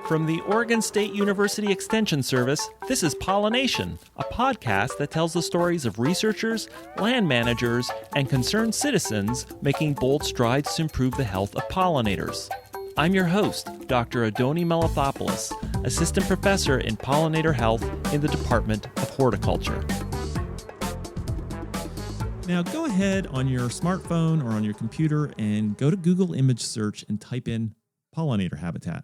From the Oregon State University Extension Service, this is Pollination, a podcast that tells the stories of researchers, land managers, and concerned citizens making bold strides to improve the health of pollinators. I'm your host, Dr. Adoni Melathopoulos, Assistant Professor in Pollinator Health in the Department of Horticulture. Now go ahead on your smartphone or on your computer and go to Google Image Search and type in pollinator habitat.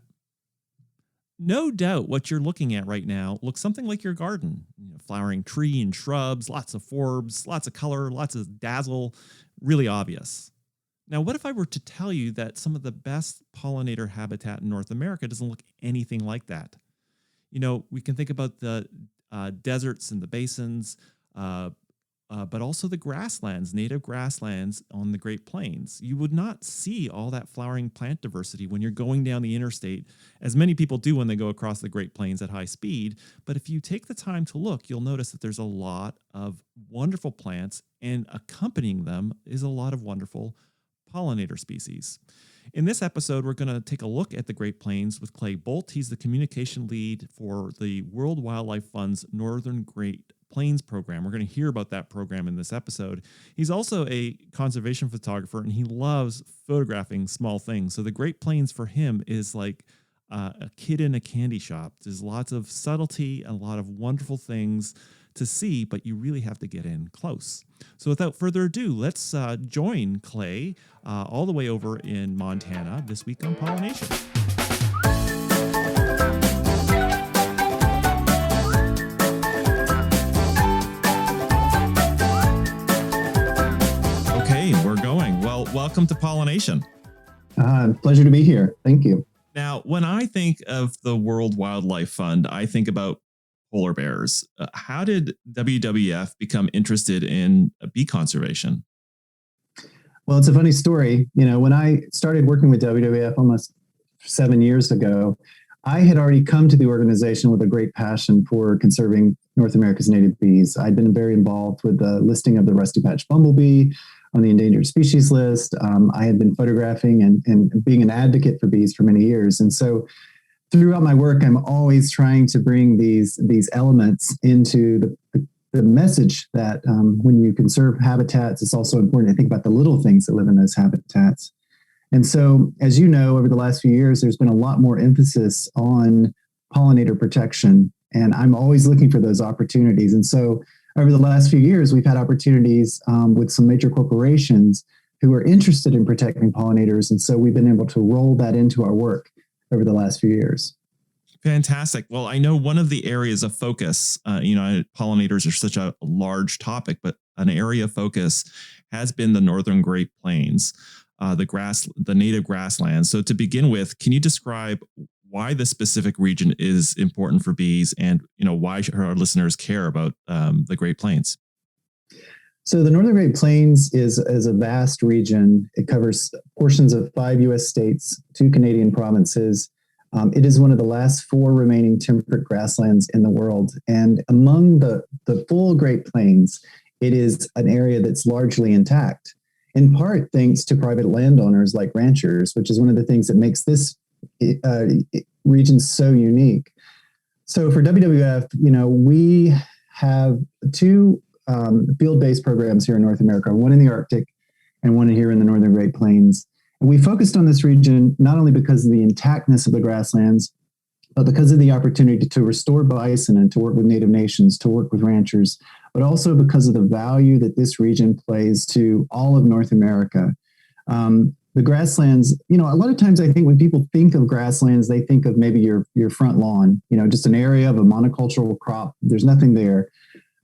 No doubt what you're looking at right now looks something like your garden. Flowering tree and shrubs, lots of forbs, lots of color, lots of dazzle, really obvious. Now, what if I were to tell you that some of the best pollinator habitat in North America doesn't look anything like that? We can think about the deserts and the basins, but also the grasslands, native grasslands on the Great Plains. You would not see all that flowering plant diversity when you're going down the interstate, as many people do when they go across the Great Plains at high speed. But if you take the time to look, you'll notice that there's a lot of wonderful plants, and accompanying them is a lot of wonderful pollinator species. In this episode, we're going to take a look at the Great Plains with Clay Bolt. He's the communication lead for the World Wildlife Fund's Northern Great Plains program. We're going to hear about that program in this episode. He's also a conservation photographer, and he loves photographing small things. So the Great Plains for him is like a kid in a candy shop. There's lots of subtlety and a lot of wonderful things to see, but you really have to get in close. So without further ado, let's join Clay all the way over in Montana this week on Pollination. Okay, we're going. Well, welcome to Pollination. Pleasure to be here. Thank you. Now, when I think of the World Wildlife Fund, I think about polar bears. How did WWF become interested in bee conservation? Well, it's a funny story. When I started working with WWF almost 7 years ago, I had already come to the organization with a great passion for conserving North America's native bees. I'd been very involved with the listing of the rusty patch bumblebee on the endangered species list. I had been photographing and being an advocate for bees for many years. And so throughout my work, I'm always trying to bring these elements into the message that when you conserve habitats, it's also important to think about the little things that live in those habitats. And so, as you know, over the last few years, there's been a lot more emphasis on pollinator protection, and I'm always looking for those opportunities. And so over the last few years, we've had opportunities with some major corporations who are interested in protecting pollinators. And so we've been able to roll that into our work over the last few years. Fantastic. Well, I know one of the areas of focus, pollinators are such a large topic, but an area of focus has been the Northern Great Plains, the native grasslands. So to begin with, can you describe why this specific region is important for bees and, why should our listeners care about the Great Plains? So the Northern Great Plains is a vast region. It covers portions of 5 U.S. states, 2 Canadian provinces. It is one of the last 4 remaining temperate grasslands in the world. And among the full Great Plains, it is an area that's largely intact, in part thanks to private landowners like ranchers, which is one of the things that makes this region so unique. So for WWF, we have 2 field-based programs here in North America, one in the Arctic and one here in the Northern Great Plains. And we focused on this region not only because of the intactness of the grasslands, but because of the opportunity to restore bison and to work with native nations, to work with ranchers, but also because of the value that this region plays to all of North America. The grasslands, a lot of times I think when people think of grasslands, they think of maybe your front lawn, just an area of a monocultural crop. There's nothing there.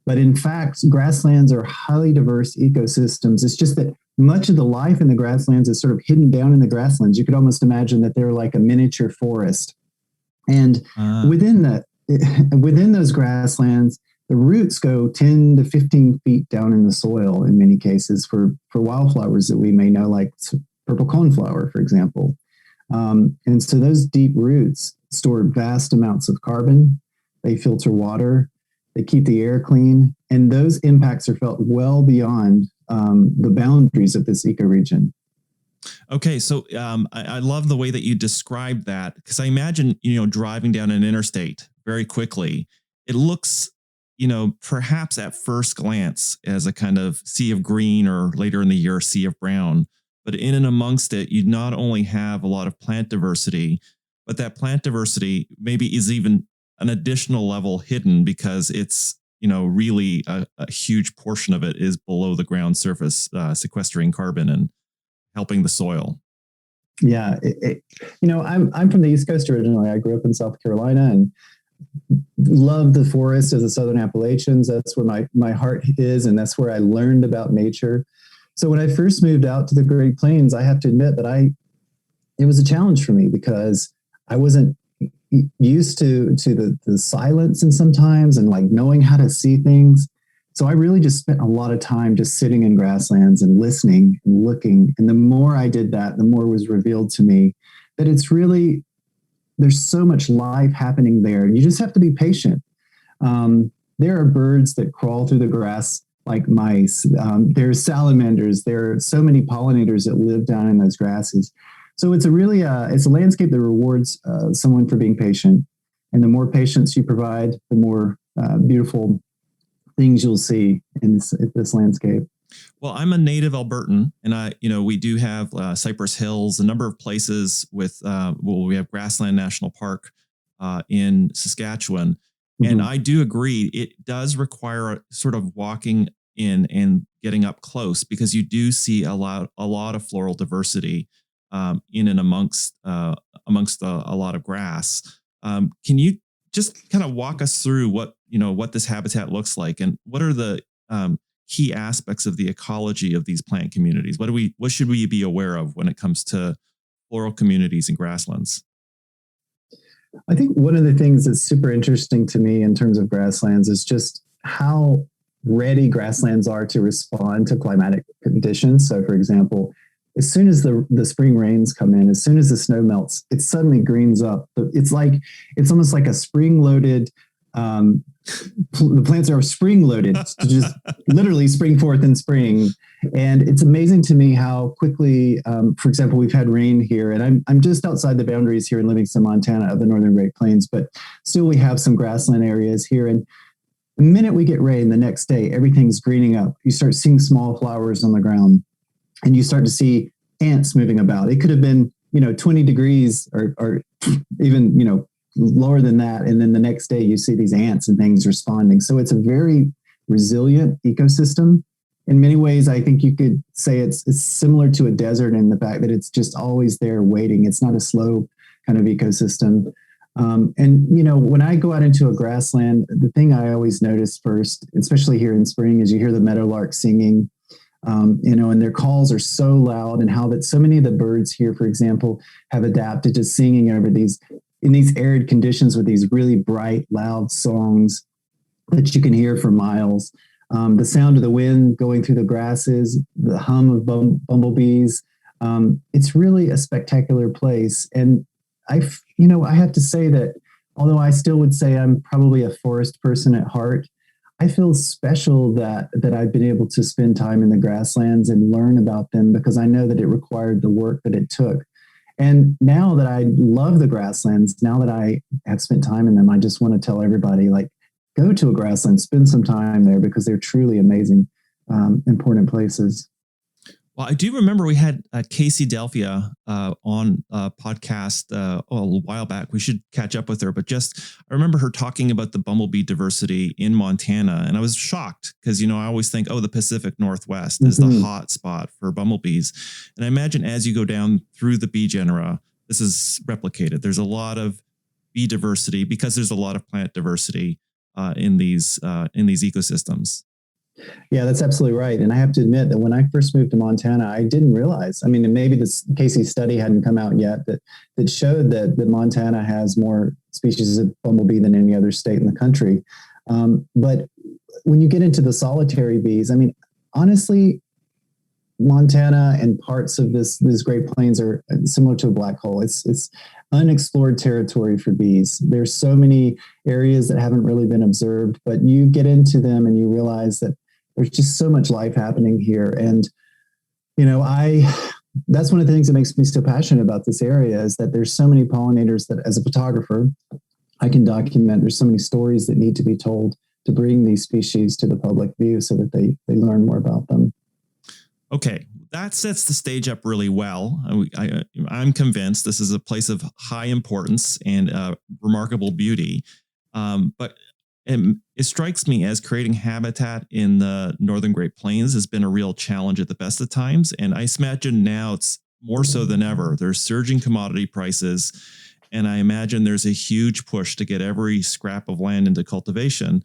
But in fact, grasslands are highly diverse ecosystems. It's just that much of the life in the grasslands is sort of hidden down in the grasslands. You could almost imagine that they're like a miniature forest. And within those grasslands, the roots go 10 to 15 feet down in the soil in many cases for wildflowers that we may know, like purple coneflower, for example. And so those deep roots store vast amounts of carbon. They filter water. They keep the air clean. And those impacts are felt well beyond the boundaries of this ecoregion. Okay, so I love the way that you described that, because I imagine, driving down an interstate very quickly, it looks, perhaps at first glance as a kind of sea of green, or later in the year, sea of brown. But in and amongst it, you not only have a lot of plant diversity, but that plant diversity maybe is even an additional level hidden, because it's, really a huge portion of it is below the ground surface, sequestering carbon and helping the soil. Yeah, I'm from the East Coast originally. I grew up in South Carolina and love the forest of the Southern Appalachians. That's where my heart is, and that's where I learned about nature. So when I first moved out to the Great Plains, I have to admit that it was a challenge for me because I wasn't used to the silence and sometimes, and like knowing how to see things. So I really just spent a lot of time just sitting in grasslands and listening and looking. And the more I did that, the more was revealed to me that there's so much life happening there. You just have to be patient. There are birds that crawl through the grass like mice. There's salamanders. There are so many pollinators that live down in those grasses. So it's it's a landscape that rewards someone for being patient. And the more patience you provide, the more beautiful things you'll see in this landscape. Well, I'm a native Albertan, and we do have Cypress Hills, a number of places with, we have Grassland National Park in Saskatchewan. Mm-hmm. And I do agree, it does require sort of walking in and getting up close, because you do see a lot of floral diversity in and amongst a lot of grass. Can you just kind of walk us through what this habitat looks like, and what are the key aspects of the ecology of these plant communities? What should we be aware of when it comes to floral communities and grasslands? I think one of the things that's super interesting to me in terms of grasslands is just how ready grasslands are to respond to climatic conditions. So, for example, as soon as the spring rains come in, as soon as the snow melts, it suddenly greens up. It's almost like a spring-loaded. The plants are spring-loaded to just literally spring forth in spring, and it's amazing to me how quickly. For example, we've had rain here, and I'm just outside the boundaries here in Livingston, Montana, of the Northern Great Plains, but still we have some grassland areas here. And the minute we get rain, the next day everything's greening up. You start seeing small flowers on the ground, and you start to see ants moving about. It could have been 20 degrees or even lower than that, and then the next day you see these ants and things responding. So it's a very resilient ecosystem. In many ways, I think you could say it's similar to a desert in the fact that it's just always there waiting. It's not a slow kind of ecosystem. When I go out into a grassland, the thing I always notice first, especially here in spring, is you hear the meadowlark singing, and their calls are so loud, and how that so many of the birds here, for example, have adapted to singing over in these arid conditions with these really bright, loud songs that you can hear for miles. The sound of the wind going through the grasses, the hum of bumblebees. It's really a spectacular place. And I have to say that although I still would say I'm probably a forest person at heart, I feel special that I've been able to spend time in the grasslands and learn about them, because I know that it required the work that it took. And now that I love the grasslands, now that I have spent time in them, I just want to tell everybody, go to a grassland, spend some time there, because they're truly amazing, important places. Well, I do remember we had Casey Delphia on a podcast a while back. We should catch up with her, but I remember her talking about the bumblebee diversity in Montana, and I was shocked because, I always think, the Pacific Northwest is the hot spot for bumblebees. And I imagine as you go down through the bee genera, this is replicated. There's a lot of bee diversity because there's a lot of plant diversity in these ecosystems. Yeah, that's absolutely right. And I have to admit that when I first moved to Montana, I didn't realize, and maybe this Casey study hadn't come out yet, that showed that Montana has more species of bumblebee than any other state in the country. But when you get into the solitary bees, honestly, Montana and parts of this Great Plains are similar to a black hole. It's unexplored territory for bees. There's so many areas that haven't really been observed, but you get into them and you realize that there's just so much life happening here. And, that's one of the things that makes me so passionate about this area, is that there's so many pollinators that, as a photographer, I can document. There's so many stories that need to be told to bring these species to the public view so that they learn more about them. Okay, that sets the stage up really well. I'm convinced this is a place of high importance and remarkable beauty. But it strikes me as creating habitat in the Northern Great Plains has been a real challenge at the best of times. And I imagine now it's more so than ever. There's surging commodity prices. And I imagine there's a huge push to get every scrap of land into cultivation.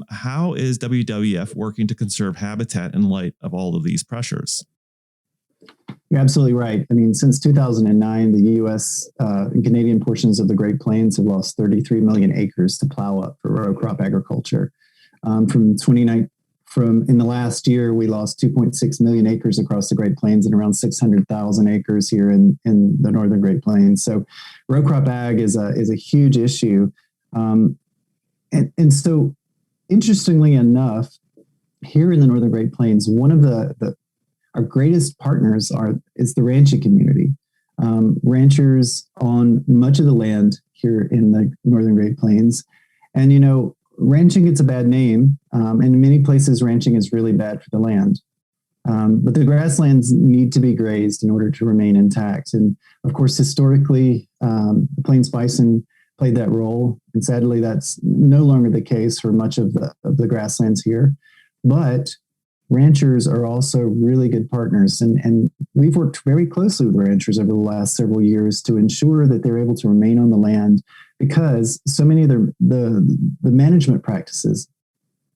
How is WWF working to conserve habitat in light of all of these pressures? You're absolutely right. I mean, since 2009, the U.S. And Canadian portions of the Great Plains have lost 33 million acres to plow up for row crop agriculture. From in the last year, we lost 2.6 million acres across the Great Plains and around 600,000 acres here in the Northern Great Plains. So row crop ag is a huge issue. And so, interestingly enough, here in the Northern Great Plains, one of our greatest partners is the ranching community. Ranchers own much of the land here in the Northern Great Plains. And, ranching gets a bad name. And in many places, ranching is really bad for the land. But the grasslands need to be grazed in order to remain intact. And of course, historically, the plains bison played that role. And sadly, that's no longer the case for much of the grasslands here. But ranchers are also really good partners. And we've worked very closely with ranchers over the last several years to ensure that they're able to remain on the land, because so many of the management practices,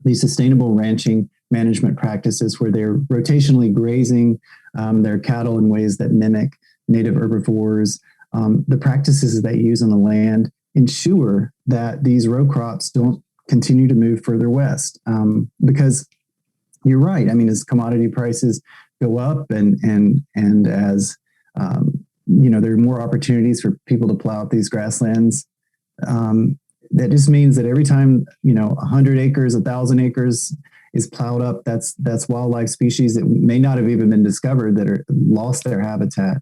these sustainable ranching management practices where they're rotationally grazing their cattle in ways that mimic native herbivores, the practices that use on the land ensure that these row crops don't continue to move further west. Because you're right. I mean, as commodity prices go up and as, there are more opportunities for people to plow up these grasslands, that just means that every time, 100 acres, 1,000 acres is plowed up, that's wildlife species that may not have even been discovered that are lost their habitat.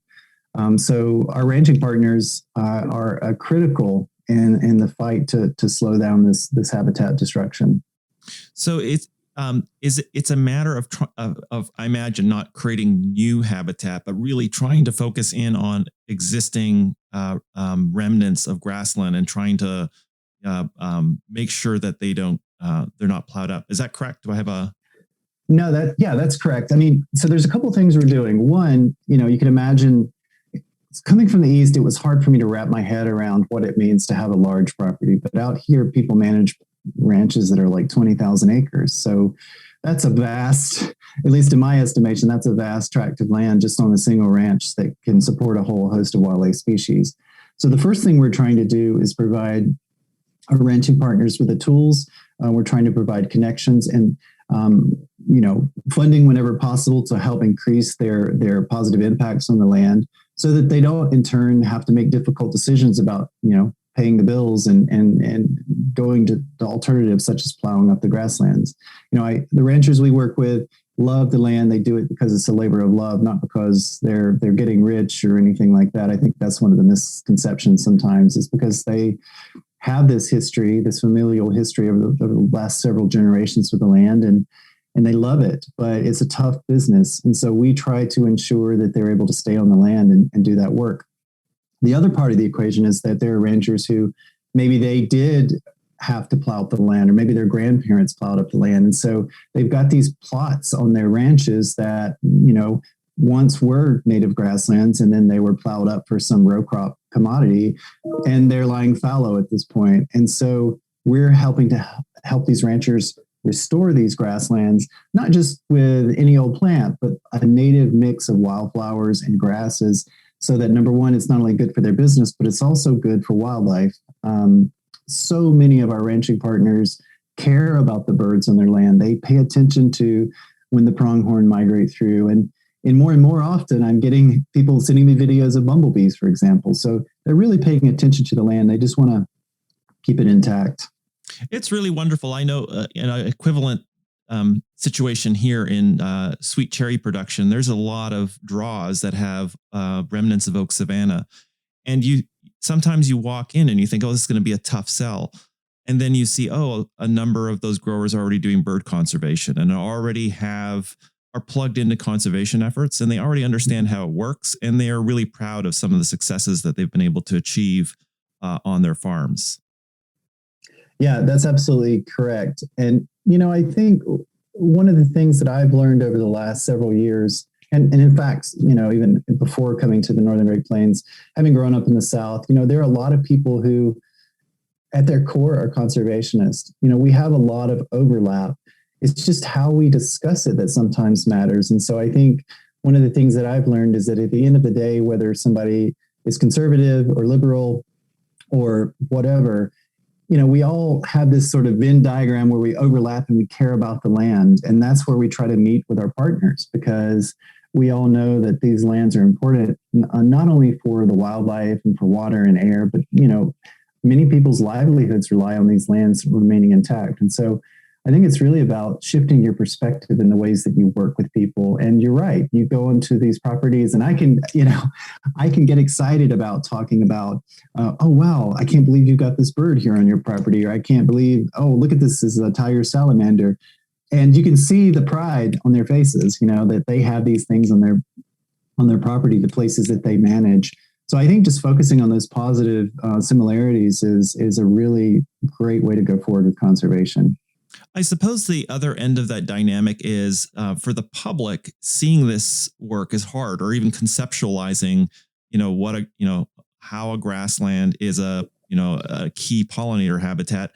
So our ranching partners are critical in the fight to slow down this habitat destruction. So it's a matter of I imagine not creating new habitat, but really trying to focus in on existing remnants of grassland and trying to make sure that they're not plowed up. Is that correct? Do I have a? No, that's correct. I mean, so there's a couple things we're doing. One, you can imagine, coming from the East, it was hard for me to wrap my head around what it means to have a large property. But out here, people manage ranches that are like 20,000 acres. So that's a vast, at least in my estimation, that's a vast tract of land just on a single ranch that can support a whole host of wildlife species. So the first thing we're trying to do is provide our ranching partners with the tools. We're trying to provide connections and funding whenever possible to help increase their positive impacts on the land, so that they don't in turn have to make difficult decisions about paying the bills and going to the alternatives such as plowing up the grasslands. The ranchers we work with love the land. They do it because it's a labor of love, not because they're getting rich or anything like that. I think that's one of the misconceptions sometimes, is because they have this history, this familial history over the last several generations with the land, and they love it, but it's a tough business. And so we try to ensure that they're able to stay on the land and do that work. The other part of the equation is that there are ranchers who maybe they did have to plow up the land, or maybe their grandparents plowed up the land. And so they've got these plots on their ranches that, once were native grasslands, and then they were plowed up for some row crop commodity, and they're lying fallow at this point. And so we're helping to help these ranchers restore these grasslands, not just with any old plant, but a native mix of wildflowers and grasses, so that, number one, it's not only good for their business, but it's also good for wildlife. So many of our ranching partners care about the birds on their land. They pay attention to when the pronghorn migrate through. And more often, I'm getting people sending me videos of bumblebees, for example. So they're really paying attention to the land. They just want to keep it intact. It's really wonderful. I know an equivalent situation here in sweet cherry production. There's a lot of draws that have remnants of oak savanna, and sometimes you walk in and you think, oh, this is going to be a tough sell. And then you see, oh, a number of those growers are already doing bird conservation and are plugged into conservation efforts, and they already understand how it works. And they are really proud of some of the successes that they've been able to achieve on their farms. Yeah, that's absolutely correct. And, I think one of the things that I've learned over the last several years, and in fact, even before coming to the Northern Great Plains, having grown up in the South, there are a lot of people who at their core are conservationists. We have a lot of overlap. It's just how we discuss it that sometimes matters. And so I think one of the things that I've learned is that at the end of the day, whether somebody is conservative or liberal or whatever, we all have this sort of Venn diagram where we overlap and we care about the land. And that's where we try to meet with our partners, because we all know that these lands are important, not only for the wildlife and for water and air, but, many people's livelihoods rely on these lands remaining intact. And so I think it's really about shifting your perspective in the ways that you work with people. And you're right. You go into these properties and I can get excited about talking about, oh, wow, I can't believe you got this bird here on your property. Or I can't believe, oh, look at this, is a tiger salamander. And you can see the pride on their faces, that they have these things on their property, the places that they manage. So I think just focusing on those positive similarities is a really great way to go forward with conservation. I suppose the other end of that dynamic is for the public, seeing this work is hard, or even conceptualizing, how a grassland is a key pollinator habitat.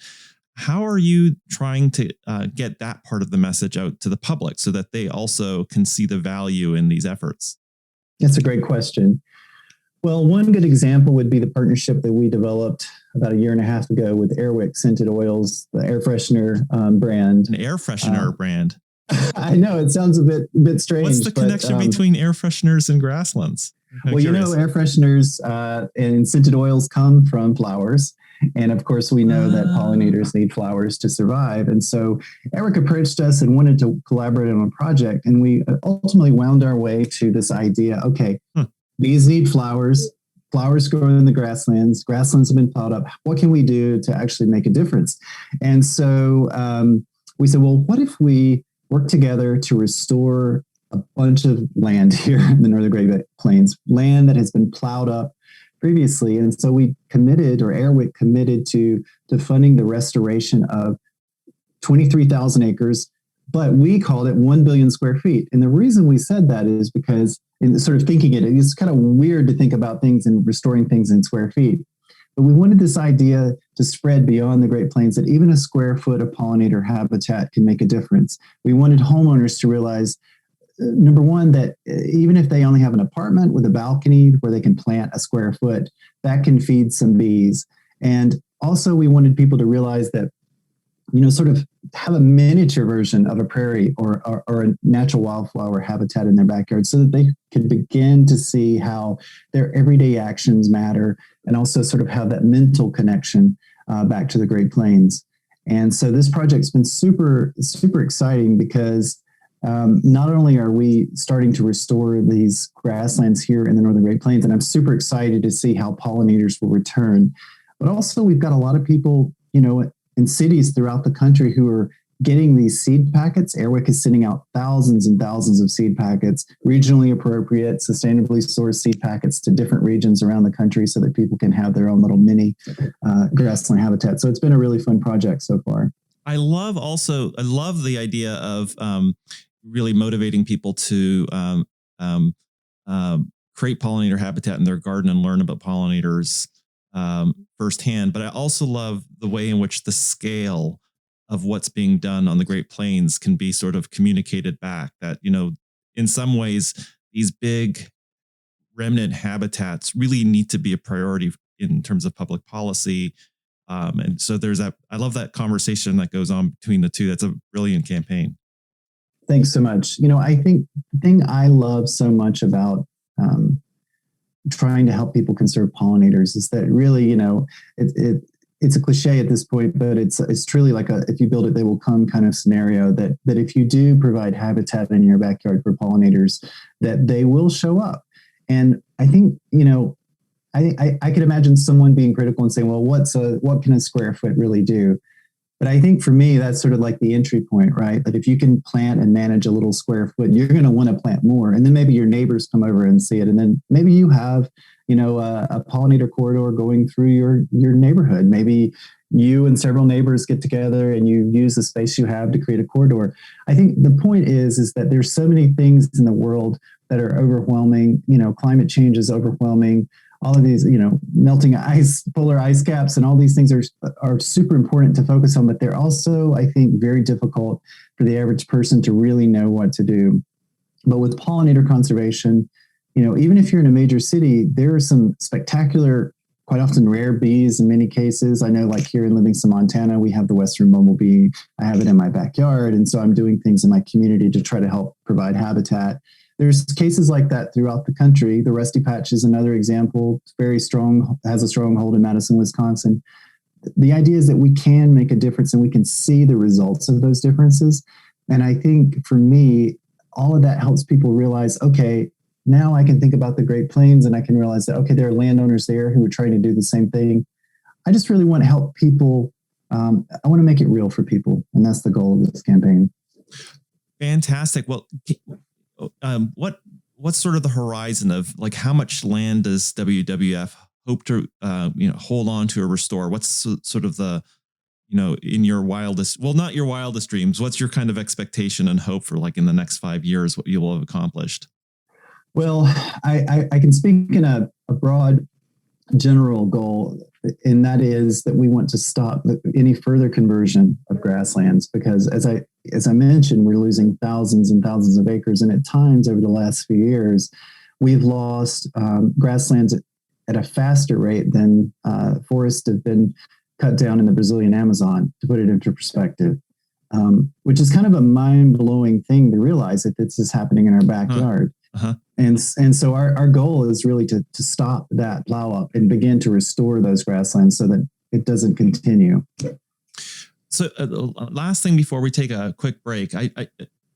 How are you trying to get that part of the message out to the public so that they also can see the value in these efforts? That's a great question. Well, one good example would be the partnership that we developed about a year and a half ago with Airwick Scented Oils, the air freshener brand. An air freshener brand. I know it sounds a bit strange. What's the connection between air fresheners and grasslands? Well, air fresheners and scented oils come from flowers. And of course, we know that pollinators need flowers to survive. And so Eric approached us and wanted to collaborate on a project. And we ultimately wound our way to this idea. Okay, bees need flowers. Flowers grow in the grasslands. Grasslands have been plowed up. What can we do to actually make a difference? And so we said, well, what if we work together to restore a bunch of land here in the Northern Great Plains, land that has been plowed up previously. And so we committed, or Airwick committed to funding the restoration of 23,000 acres, but we called it 1 billion square feet. And the reason we said that is because, in sort of thinking it's kind of weird to think about things and restoring things in square feet. But we wanted this idea to spread beyond the Great Plains, that even a square foot of pollinator habitat can make a difference. We wanted homeowners to realize, number one, that even if they only have an apartment with a balcony where they can plant a square foot, that can feed some bees. And also we wanted people to realize that, sort of have a miniature version of a prairie or a natural wildflower habitat in their backyard, so that they could begin to see how their everyday actions matter, and also sort of have that mental connection back to the Great Plains. And so this project's been super, super exciting, because not only are we starting to restore these grasslands here in the Northern Great Plains, and I'm super excited to see how pollinators will return, but also we've got a lot of people, in cities throughout the country who are getting these seed packets. Airwick is sending out thousands and thousands of seed packets, regionally appropriate, sustainably sourced seed packets to different regions around the country, so that people can have their own little mini grassland habitat. So it's been a really fun project so far. I love the idea of really motivating people to create pollinator habitat in their garden and learn about pollinators firsthand. But I also love the way in which the scale of what's being done on the Great Plains can be sort of communicated back, that, in some ways, these big remnant habitats really need to be a priority in terms of public policy. And so I love that conversation that goes on between the two. That's a brilliant campaign. Thanks so much. I think the thing I love so much about trying to help people conserve pollinators is that really, it's a cliche at this point, but it's truly like a if you build it, they will come kind of scenario that if you do provide habitat in your backyard for pollinators, that they will show up. And I think, I could imagine someone being critical and saying, well, what can a square foot really do? But I think for me, that's sort of like the entry point, right? That if you can plant and manage a little square foot, you're going to want to plant more. And then maybe your neighbors come over and see it. And then maybe you have, a pollinator corridor going through your neighborhood. Maybe you and several neighbors get together and you use the space you have to create a corridor. I think the point is that there's so many things in the world that are overwhelming. Climate change is overwhelming. All of these, melting ice, polar ice caps, and all these things are super important to focus on, but they're also, I think, very difficult for the average person to really know what to do. But with pollinator conservation, even if you're in a major city, there are some spectacular, quite often rare bees in many cases. I know, like here in Livingston, Montana, we have the Western bumblebee. I have it in my backyard, and so I'm doing things in my community to try to help provide habitat. There's cases like that throughout the country. The Rusty Patch is another example. It's very strong, has a stronghold in Madison, Wisconsin. The idea is that we can make a difference and we can see the results of those differences. And I think for me, all of that helps people realize, okay, now I can think about the Great Plains and I can realize that, okay, there are landowners there who are trying to do the same thing. I just really want to help people. I want to make it real for people. And that's the goal of this campaign. Fantastic. Well, what's sort of the horizon of like how much land does WWF hope to hold on to or restore? What's sort of the in your wildest, well, not your wildest dreams, what's your kind of expectation and hope for like in the next 5 years what you will have accomplished? Well, I can speak in a broad general goal, and that is that we want to stop any further conversion of grasslands, because as I mentioned, we're losing thousands and thousands of acres, and at times over the last few years, we've lost grasslands at a faster rate than forests have been cut down in the Brazilian Amazon, to put it into perspective, which is kind of a mind-blowing thing to realize that this is happening in our backyard. Uh-huh. And so our goal is really to stop that plow up and begin to restore those grasslands so that it doesn't continue. So last thing before we take a quick break, I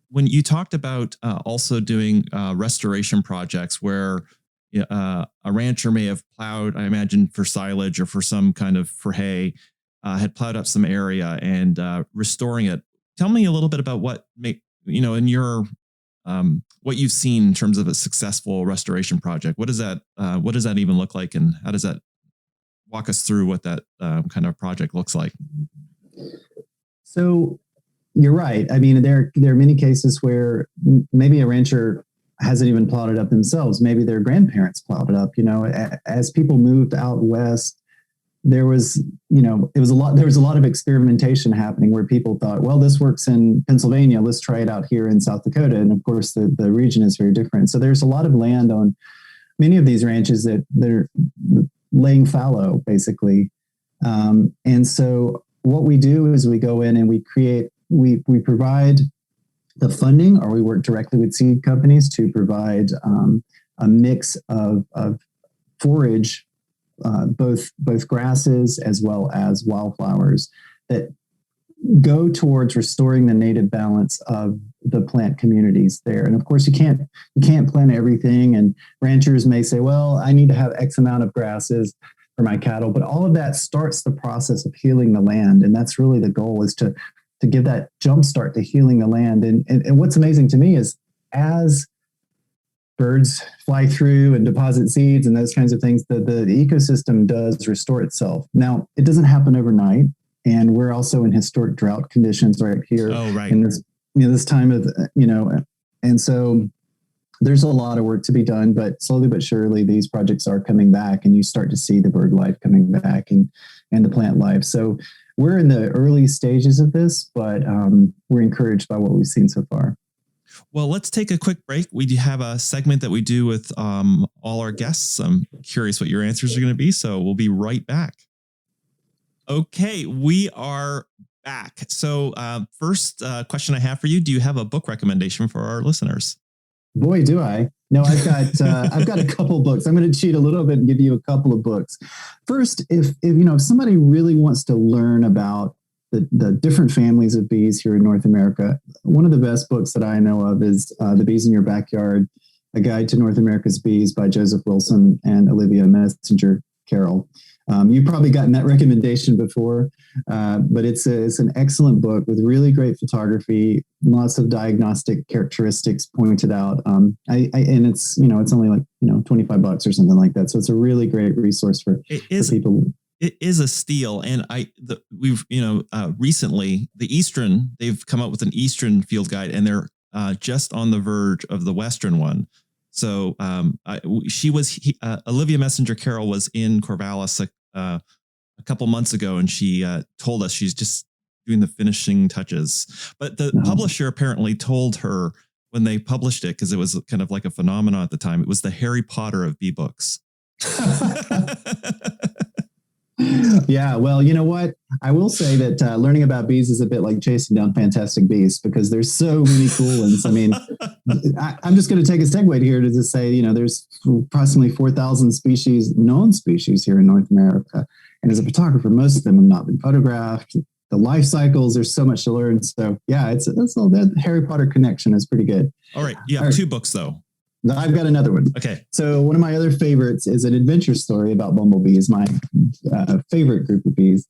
when you talked about also doing restoration projects where a rancher may have plowed, I imagine for silage or for some kind of for hay, had plowed up some area and restoring it. Tell me a little bit about what in your what you've seen in terms of a successful restoration project. What does that even look like, and how does that walk us through what that kind of project looks like? So you're right. I mean, there are many cases where maybe a rancher hasn't even plowed it up themselves. Maybe their grandparents plowed it up. As people moved out west, there was a lot of experimentation happening where people thought, well, this works in Pennsylvania, let's try it out here in South Dakota. And of course, the region is very different. So there's a lot of land on many of these ranches that they're laying fallow, basically. And so what we do is we go in and we provide the funding, or we work directly with seed companies to provide a mix of forage, both grasses as well as wildflowers that go towards restoring the native balance of the plant communities there. And of course, you can't plant everything. And ranchers may say, well, I need to have X amount of grasses for my cattle. But all of that starts the process of healing the land. And that's really the goal, is to give that jump start to healing the land. And what's amazing to me is as birds fly through and deposit seeds and those kinds of things, the ecosystem does restore itself. Now, it doesn't happen overnight. And we're also in historic drought conditions right here. Oh, right. In this time of, and so there's a lot of work to be done, but slowly but surely these projects are coming back, and you start to see the bird life coming back and the plant life. So we're in the early stages of this, but we're encouraged by what we've seen so far. Well, let's take a quick break. We do have a segment that we do with all our guests. I'm curious what your answers are going to be, so we'll be right back. Okay, we are back. So first question I have for you, do you have a book recommendation for our listeners? Boy, do I. No, I've got a couple books. I'm going to cheat a little bit and give you a couple of books. First, if somebody really wants to learn about the different families of bees here in North America, one of the best books that I know of is The Bees in Your Backyard, A Guide to North America's Bees by Joseph Wilson and Olivia Messenger Carroll. You've probably gotten that recommendation before, but it's an excellent book with really great photography, lots of diagnostic characteristics pointed out. And it's only like $25 or something like that, so it's a really great resource for people. It is a steal, and recently they've come up with an Eastern field guide, and they're just on the verge of the Western one. So Olivia Messenger Carroll was in Corvallis a couple months ago, and she told us she's just doing the finishing touches. But the publisher apparently told her when they published it, because it was kind of like a phenomenon at the time, it was the Harry Potter of bee books. Yeah, well, you know what? I will say that learning about bees is a bit like chasing down fantastic bees, because there's so many cool ones. I mean, I'm just going to take a segue here to just say, there's approximately 4,000 known species here in North America. And as a photographer, most of them have not been photographed. The life cycles, there's so much to learn. So yeah, that Harry Potter connection is pretty good. All right. You have 2 books though. I've got another one. Okay. So one of my other favorites is an adventure story about bumblebees, my favorite group of bees,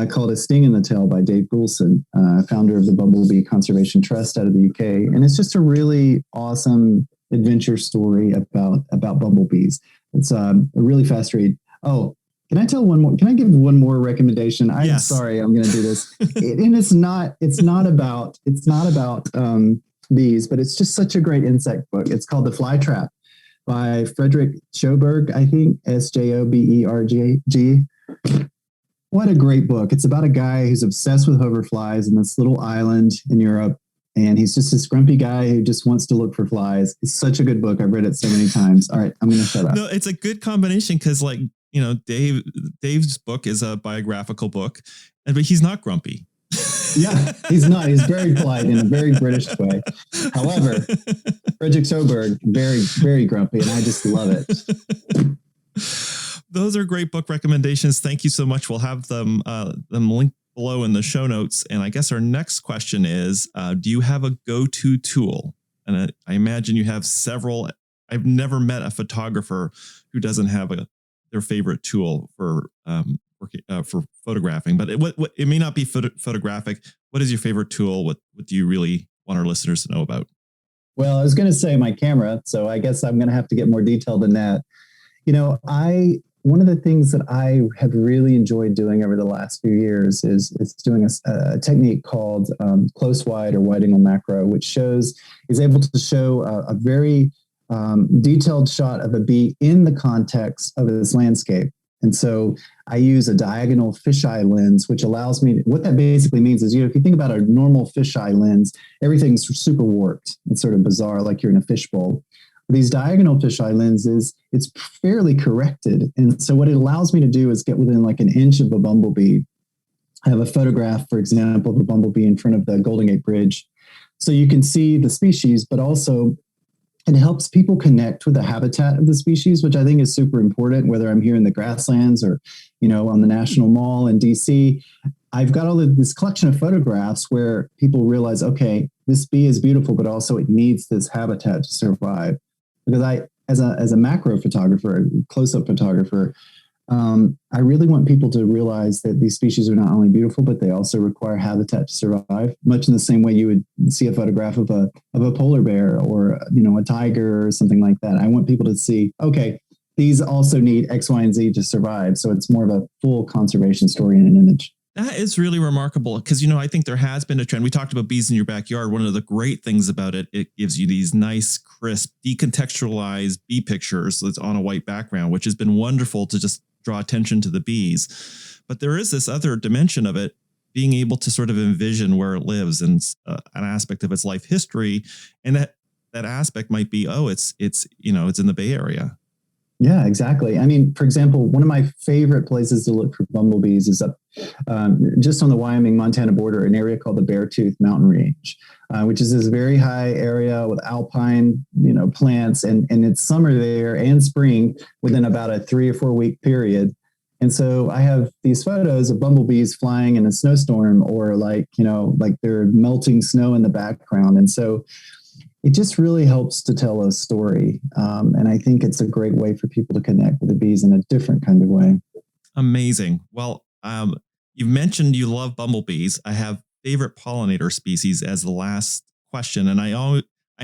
called A Sting in the Tail by Dave Goulson, founder of the Bumblebee Conservation Trust out of the UK. And it's just a really awesome adventure story about bumblebees. It's a really fast read. Oh, can I tell one more? Can I give one more recommendation? I'm sorry, I'm going to do this. And it's not about bees, but it's just such a great insect book. It's called The Fly Trap by Frederick Sjoberg, I think, Sjoberg. What a great book. It's about a guy who's obsessed with hoverflies in this little island in Europe. And he's just this grumpy guy who just wants to look for flies. It's such a good book. I've read it so many times. All right, I'm going to shut up. No, it's a good combination because, Dave's book is a biographical book, but he's not grumpy. Yeah, he's not. He's very polite in a very British way. However, Frederick Sjoberg, very, very grumpy, and I just love it. Those are great book recommendations. Thank you so much. We'll have them linked below in the show notes. And I guess our next question is, do you have a go-to tool? And I imagine you have several. I've never met a photographer who doesn't have their favorite tool for photographing, but it may not be photographic. What is your favorite tool? What do you really want our listeners to know about? Well, I was going to say my camera, so I guess I'm going to have to get more detailed than that. One of the things that I have really enjoyed doing over the last few years is doing a technique called close wide or wide angle macro, which is able to show a very detailed shot of a bee in the context of its landscape. And so I use a diagonal fisheye lens, which allows me, what that basically means is, if you think about a normal fisheye lens, everything's super warped. It's sort of bizarre, like you're in a fishbowl. These diagonal fisheye lenses, it's fairly corrected. And so what it allows me to do is get within like an inch of a bumblebee. I have a photograph, for example, of a bumblebee in front of the Golden Gate Bridge. So you can see the species, but also it helps people connect with the habitat of the species, which I think is super important, whether I'm here in the Grasslands or, on the National Mall in DC. I've got all of this collection of photographs where people realize, okay, this bee is beautiful, but also it needs this habitat to survive. Because as a macro photographer, a close-up photographer, I really want people to realize that these species are not only beautiful, but they also require habitat to survive, much in the same way you would see a photograph of a polar bear or, a tiger or something like that. I want people to see, okay, these also need X, Y, and Z to survive. So it's more of a full conservation story in an image. That is really remarkable because, I think there has been a trend. We talked about bees in your backyard. One of the great things about it gives you these nice, crisp, decontextualized bee pictures that's on a white background, which has been wonderful to just draw attention to the bees. But there is this other dimension of it, being able to sort of envision where it lives and an aspect of its life history. And that aspect might be, it's in the Bay Area. Yeah, exactly. I mean, for example, one of my favorite places to look for bumblebees is up just on the Wyoming-Montana border, an area called the Beartooth Mountain Range, which is this very high area with alpine, plants, and it's summer there and spring within about a 3 or 4 week period. And so I have these photos of bumblebees flying in a snowstorm, or like they're melting snow in the background. And so it just really helps to tell a story. And I think it's a great way for people to connect with the bees in a different kind of way. Amazing. Well, you've mentioned you love bumblebees. I have favorite pollinator species as the last question. And I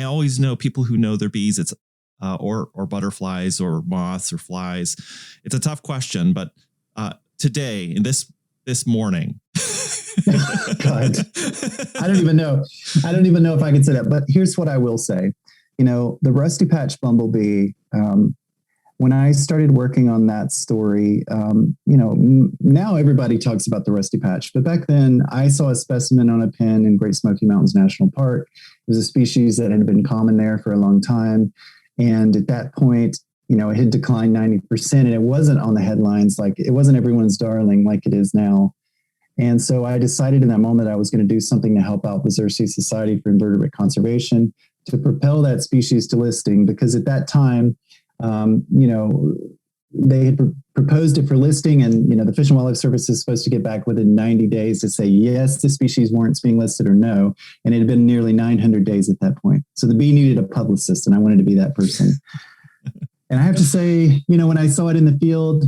always know people who know their bees. It's or butterflies or moths or flies. It's a tough question, but today, in this morning. God, I don't even know if I can say that, but here's what I will say. The rusty patch bumblebee, when I started working on that story, now everybody talks about the rusty patch, but back then I saw a specimen on a pin in Great Smoky Mountains National Park. It was a species that had been common there for a long time. And at that point, it had declined 90%, and it wasn't on the headlines. Like, it wasn't everyone's darling like it is now. And so I decided in that moment I was going to do something to help out the Xerces Society for Invertebrate Conservation to propel that species to listing, because at that time, they had proposed it for listing, and the Fish and Wildlife Service is supposed to get back within 90 days to say yes, the species warrants being listed, or no. And it had been nearly 900 days at that point. So the bee needed a publicist, and I wanted to be that person. And I have to say, when I saw it in the field,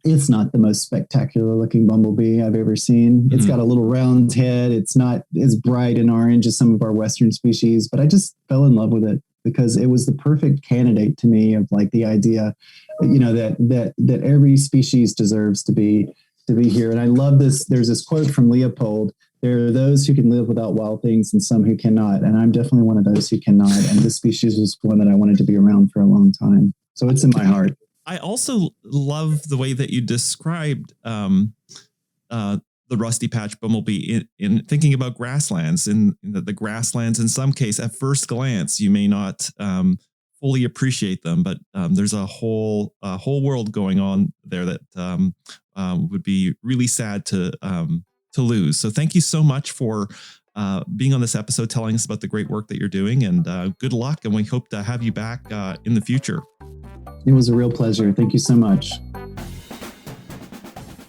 it's not the most spectacular looking bumblebee I've ever seen. It's got a little round head. It's not as bright and orange as some of our Western species, but I just fell in love with it because it was the perfect candidate to me of like the idea, that every species deserves to be here. And I love this. There's this quote from Leopold: "There are those who can live without wild things and some who cannot." And I'm definitely one of those who cannot. And this species was one that I wanted to be around for a long time. So it's in my heart. I also love the way that you described the rusty patch bumblebee in thinking about grasslands. In the grasslands, in some case, at first glance, you may not fully appreciate them, but there's a whole world going on there that would be really sad to lose. So thank you so much for being on this episode, telling us about the great work that you're doing, and good luck. And we hope to have you back in the future. It was a real pleasure. Thank you so much.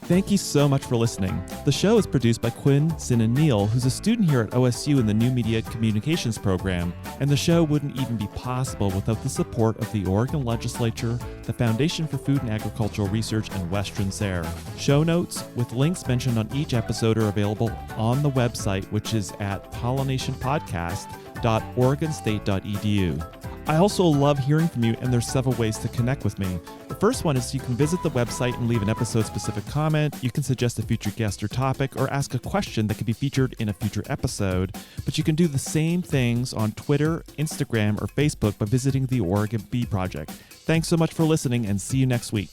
Thank you so much for listening. The show is produced by Quinn, Sin, and Neil, who's a student here at OSU in the New Media Communications program, and the show wouldn't even be possible without the support of the Oregon Legislature, the Foundation for Food and Agricultural Research, and Western SARE. Show notes with links mentioned on each episode are available on the website, which is at pollinationpodcast.oregonstate.edu. I also love hearing from you, and there's several ways to connect with me. The first one is you can visit the website and leave an episode-specific comment. You can suggest a future guest or topic, or ask a question that could be featured in a future episode. But you can do the same things on Twitter, Instagram, or Facebook by visiting the Oregon Bee Project. Thanks so much for listening, and see you next week.